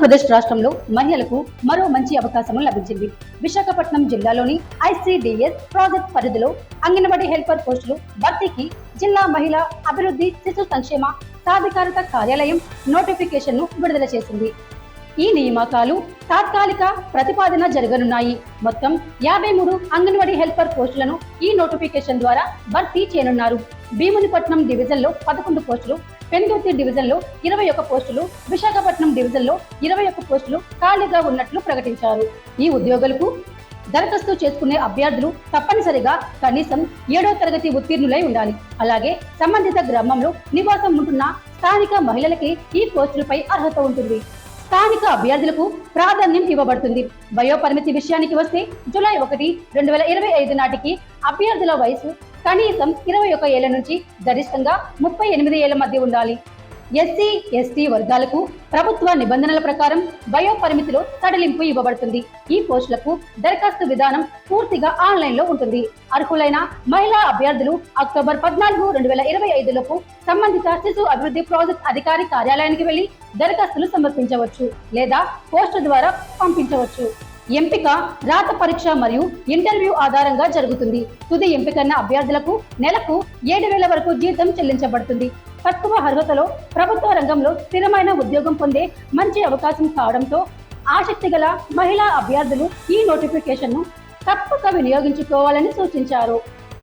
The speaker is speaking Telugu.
ఆంధ్రప్రదేశ్ రాష్ట్రంలో మహిళలకు మరో మంచి అవకాశం లభించింది. విశాఖపట్నం జిల్లాలోని ఐసిడిఎస్ ప్రాజెక్ట్ పరిధిలో అంగన్వాడీ హెల్పర్ పోస్టులు భర్తీకి జిల్లా మహిళా అభివృద్ధి శిశు సంక్షేమ సాధికారత కార్యాలయం నోటిఫికేషన్ను విడుదల చేసింది. ఈ నియామకాలు తాత్కాలిక ప్రతిపాదన జరగనున్నాయి. మొత్తం 53 అంగన్వాడీ హెల్పర్ పోస్టులను ఈ నోటిఫికేషన్ ద్వారా భర్తీ చేయనున్నారు. భీమునిపట్నం డివిజన్లో 11 పోస్టులు, పెందుర్తి డివిజన్లో 21 పోస్టులు, విశాఖపట్నం డివిజన్లో 21 పోస్టులు ఖాళీగా ఉన్నట్లు ప్రకటించారు. ఈ ఉద్యోగులకు దరఖాస్తు చేసుకునే అభ్యర్థులు తప్పనిసరిగా కనీసం 7వ తరగతి ఉత్తీర్ణులై ఉండాలి. అలాగే సంబంధిత గ్రామంలో నివాసం ఉంటున్న స్థానిక మహిళలకి ఈ పోస్టులపై అర్హత ఉంటుంది. స్థానిక అభ్యర్థులకు ప్రాధాన్యం ఇవ్వబడుతుంది. వయోపరిమితి విషయానికి వస్తే జూలై 1, 2025 నాటికి అభ్యర్థుల వయసు కనీసం 21 ఏళ్ల నుంచి గరిష్టంగా 38 ఏళ్ల మధ్య ఉండాలి. ఎస్సీ, ఎస్టీ వర్గాలకు ప్రభుత్వ నిబంధనల ప్రకారం వయో పరిమితిలో సడలింపు ఇవ్వబడుతుంది. ఈ పోస్టులకు దరఖాస్తు విధానం పూర్తిగా ఆన్లైన్లో ఉంటుంది. అర్హులైన మహిళా అభ్యర్థులు అక్టోబర్ 14, 2025 లోపు సంబంధిత శిశు అభివృద్ధి ప్రాజెక్ట్ అధికారి కార్యాలయానికి వెళ్లి దరఖాస్తులు సమర్పించవచ్చు లేదా పోస్టు ద్వారా పంపించవచ్చు. ఎంపిక రాత పరీక్ష మరియు ఇంటర్వ్యూ ఆధారంగా జరుగుతుంది. తుది ఎంపికైన అభ్యర్థులకు నెలకు 7,000 వరకు జీతం చెల్లించబడుతుంది. తక్కువ అర్హతలో ప్రభుత్వ రంగంలో స్థిరమైన ఉద్యోగం పొందే మంచి అవకాశం కావడంతో ఆసక్తి గల మహిళా అభ్యర్థులు ఈ నోటిఫికేషన్ను తప్పక వినియోగించుకోవాలని సూచించారు.